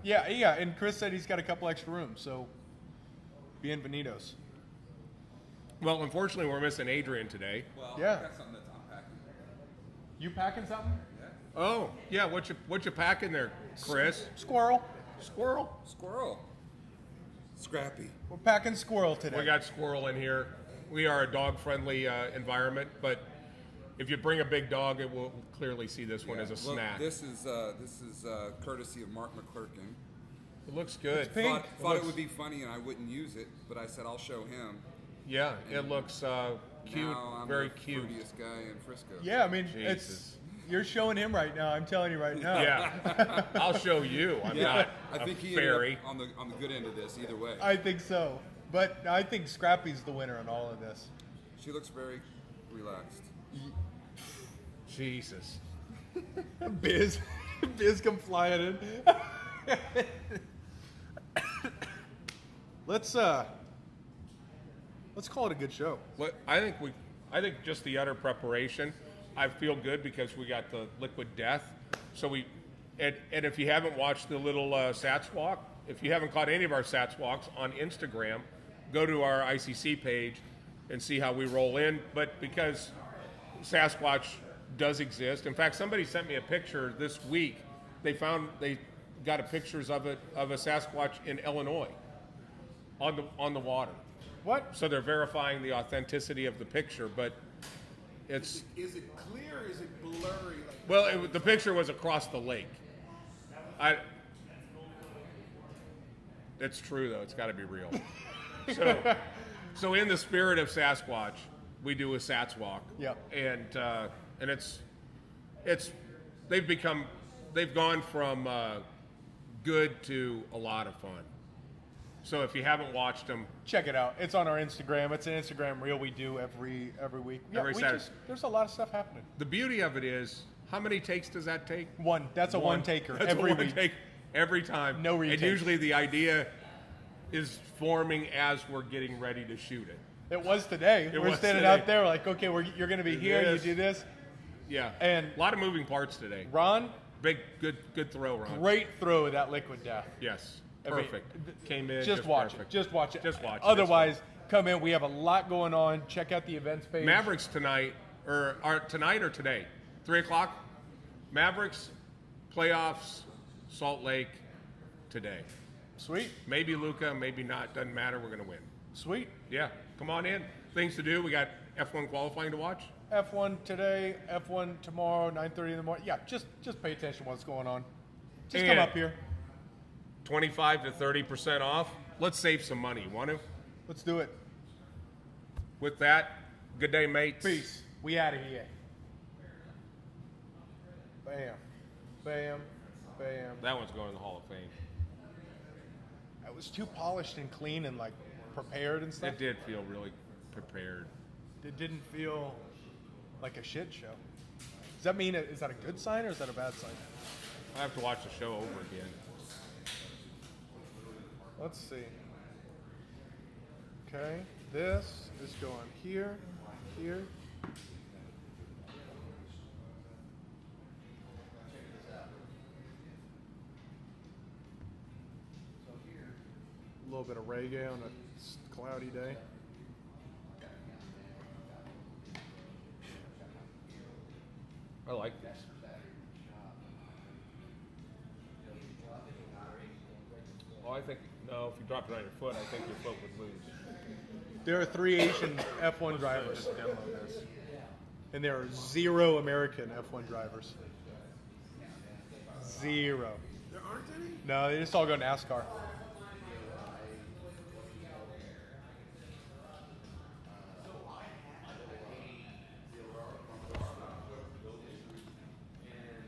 Yeah. Yeah, and Chris said he's got a couple extra rooms, so bienvenidos. Well, unfortunately, we're missing Adrian today. Well, Yeah. I got something that's unpacking. You packing something? Oh, yeah. What you packing there, Chris? Squirrel. Squirrel. Squirrel. Scrappy. We're packing squirrel today. We got squirrel in here. We are a dog-friendly environment, but if you bring a big dog, it will clearly see this one as a snack. This is courtesy of Mark McClurkin. It looks good. It's pink. Thought it would be funny and I wouldn't use it, but I said I'll show him. Yeah, it looks cute, Now I'm very the cute. prettiest guy in Frisco. Yeah, I mean, Jesus. you're showing him right now. I'm telling you right now. Yeah, I'll show you. I'm not I think a he fairy. ended up on the good end of this either way. I think so. But I think Scrappy's the winner in all of this. She looks very relaxed. Jesus. Biz come flying in. Let's call it a good show. What I think just the utter preparation. I feel good because we got the liquid death. So and if you haven't watched the little Sats walk, if you haven't caught any of our Sats walks on Instagram, go to our ICC page and see how we roll in. But because Sasquatch does exist, in fact, somebody sent me a picture this week. They got a pictures of a Sasquatch in Illinois on the water. What? So they're verifying the authenticity of the picture, but it's... Is it clear or is it blurry? Well, the picture was across the lake. It's true, though. It's got to be real. So in the spirit of Sasquatch, we do a Sats walk. Yep. And they've gone from good to a lot of fun. So if you haven't watched them, Check it out. It's on our Instagram. It's an Instagram reel we do every week. Yeah, Every Saturday. There's a lot of stuff happening. the beauty of it is, how many takes does that take? One. That's a one taker That's every a one week. take every time. No And retakes. usually the idea is forming as we're getting ready to shoot it. It was today. We're was standing today. out there like, okay, you're going to be here. Yes. You do this. Yeah. And- a lot of moving parts today. Ron, Big, good throw, Ron. great throw of that liquid death. Yes. I mean, Perfect. Came in. Just watch perfect. it. Just watch it. Just watch it. Otherwise, come in. We have a lot going on. Check out the events page. Mavericks tonight, or tonight or today? 3 o'clock? Mavericks, playoffs, Salt Lake, today. Sweet. Maybe Luca, maybe not. Doesn't matter. We're going to win. Sweet. Yeah. Come on in. Things to do. We got F1 qualifying to watch. F1 today, F1 tomorrow, 9:30 in the morning. Yeah, just pay attention to what's going on. Just come And- up here. 25 to 30% off. Let's save some money. Want to? Let's do it. With that, good day, mates. Peace. We out of here. Bam. Bam. Bam. That one's going to the Hall of Fame. It was too polished and clean and like prepared and stuff. It did feel really prepared. It didn't feel like a shit show. Does that mean is that a good sign or is that a bad sign? I have to watch the show over again. Let's see. Okay. this is going here, here. A little bit of reggae on a cloudy day. I like this. Oh, I think, no, if you dropped it on your foot, I think your foot would lose. There are 3 Asian F1 drivers, and there are 0 American F1 drivers. 0. There aren't any? No, they just all go NASCAR.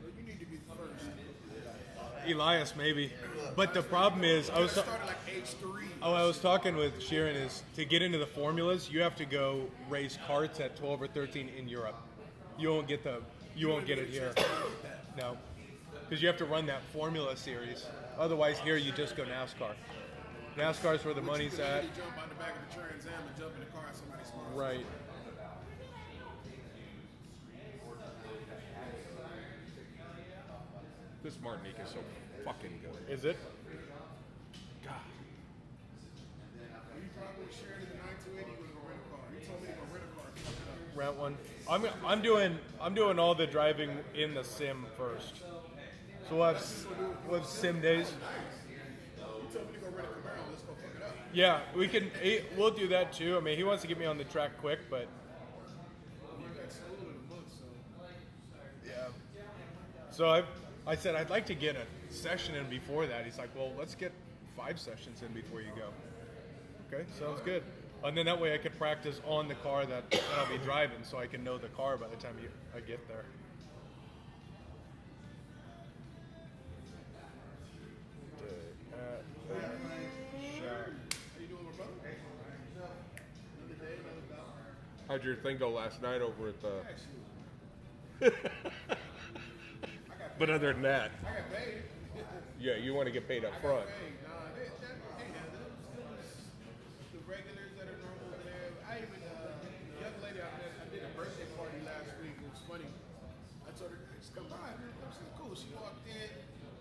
Well, you need to be the first. Elias, maybe. But the problem is, I started like age 3. I was talking with Sharon, is to get into the formulas, you have to go race karts at 12 or 13 in Europe. You won't get it here. No. Because you have to run that formula series. Otherwise, here you just go NASCAR. NASCAR's where the money's at. You jump out the back of the Trans Am and jump in the car and somebody smiles. Right. This Martinique is so fucking good. Is it? God. When you probably shared in the 928, you were going to rent a car. You told me to go rent a car. Fuck it up. Rent one. I'm doing all the driving in the sim first. So we'll have sim days. You told me to go rent a Camaro. Let's go fuck it up. Yeah, we'll do that too. I mean, he wants to get me on the track quick, but You got school in a month, so. yeah. So I said I'd like to get a session in before that. He's like, well, let's get 5 sessions in before you go. Okay, sounds good. And then that way I could practice on the car that I'll be driving, so I can know the car by the time I get there. How you doing, my brother? Another day, another bout. How'd your thing go last night over at the... But other than that, I got paid. yeah, you want to get paid up I got front. paid. Nah, they handled it. It was the regulars that are normal over there. I even, the young lady I met, I did a birthday party last week. It was funny. I told her, just come by. She said, cool. She walked in,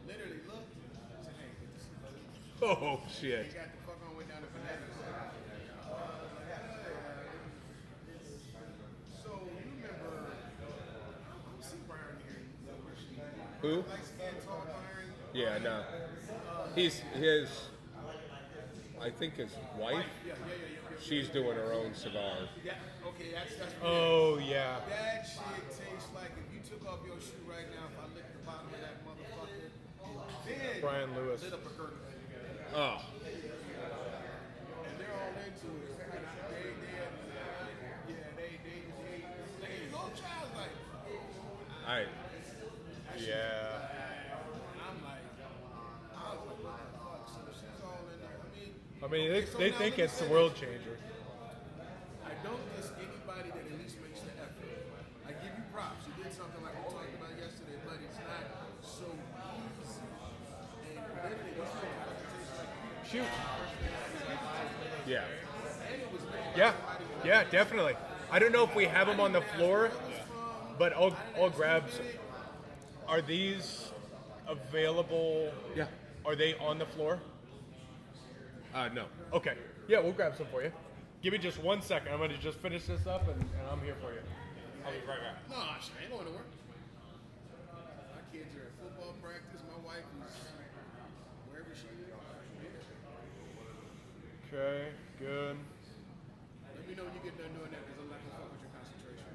literally looked. I said, hey, good to see you. Oh, They shit. got the fuck on, went down to Bananas. So, you remember, I don't see Byron here. Who? Like skin tall Byron. Yeah, no. He's his... I think his wife, Yeah. she's doing her own cigar. Yeah, okay, that's Oh yeah. that shit tastes like if you took off your shoe right now, if I licked the bottom of that motherfucker, then Brian Lewis. lit up a curtain. Oh, And they're all into it. They go child like. I... Yeah. I'm like, I was like, what the fuck? So she's all in there. I mean, okay, so they now think let me it's say the world this. changer. I don't diss anybody that at least makes the effort. I give you props. You did something like we talked about yesterday, but it's not so easy. And literally, this fucking tastes like Shoot. Yeah. and it was made Yeah, definitely. I don't know if we have them on the floor, but I'll grab some. Are these available? Yeah. Are they on the floor? No. Okay. Yeah, we'll grab some for you. Give me just 1 second. I'm going to just finish this up, and I'm here for you. I'll be right back. No, she ain't going to work. My kids are at football practice. My wife is wherever she is. Okay, good. Let me know when you get done doing that because I'm not going to fuck with your concentration.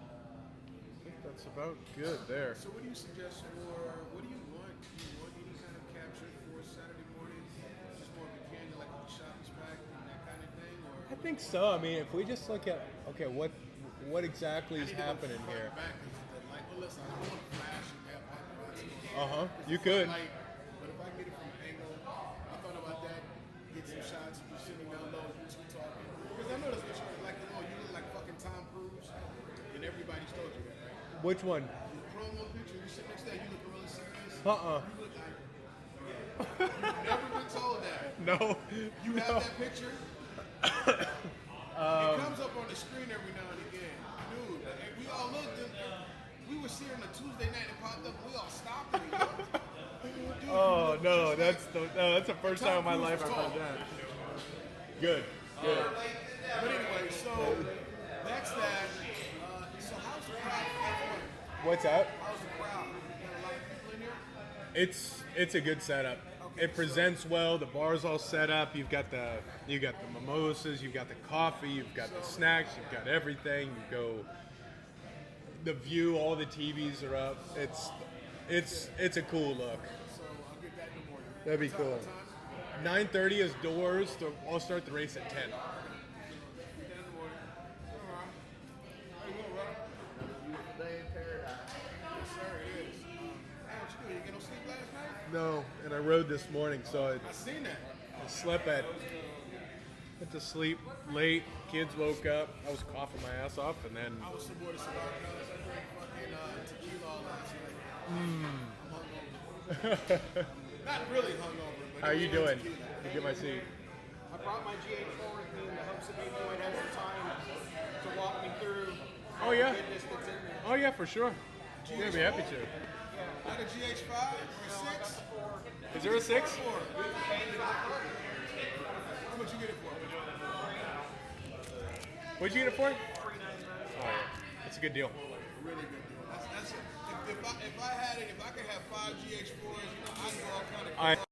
I think that's about good there. So what do you suggest for, what do you want? Do you want any kind of capture for Saturday morning? Just more of a candle like a shopping pack and that kind of thing? I Or think so. I mean, if we just look at, okay, what exactly is happening here? Back, like, well, listen, I don't want to flash and have paparazzi. Uh-huh. You could. Like, but if I get it from an angle, I thought about that. Get some shots, you sitting down low, you two talking. Because I noticed that you're like, oh, you look like fucking Tom Cruise, and everybody's told you that, right? Which one? The promo picture, you sit next to that, you look really serious. Uh-uh. You look like, you've never been told that. No. You have that picture? It comes up on the screen every now and again. Dude, and we all looked. And we were seeing on a Tuesday night and it popped up. We all stopped and we looked. Dude, Oh we no, looked that's the first time in my Tom life Cruise I've was heard tall. that. Good. Good. But anyway, so that's that. So how's the crowd for F1? What's up? How's the crowd? You got a lot of people in here? It's a good setup. Okay, It presents well. The bar's all set up. You've got the mimosas. You've got the coffee. You've got the snacks. You've got everything. You go. The view. All the TVs are up. It's a cool look. So I'll get that in the morning. That'd be cool. What time? 9:30 is doors. I'll start the race at 10. Get that in the morning. All right. Hey, what, Rob? Day in paradise. Yes, sir, it is. Hey, what you doing? You get no sleep last night? No, and I rode this morning, so I seen that. I slept went to sleep late. Kids woke up. I was coughing my ass off, and then I was some more to cigar because I drank fucking tequila all last night. I'm hungover. Not really hungover, but how it you was doing? tequila. You get my seat. I brought my GH4 with me in the hopes that maybe you might have some time to walk me through Oh yeah. the goodness that's in there. Oh yeah, for sure. Yeah, I'd be happy to. Not a GH5 or a 6? Is there a 6? How much you get it for? What'd you get it for? Oh yeah, that's a good deal. Really good deal. That's it. If I had it, if I could have 5 GH4s, I'd go all kind of.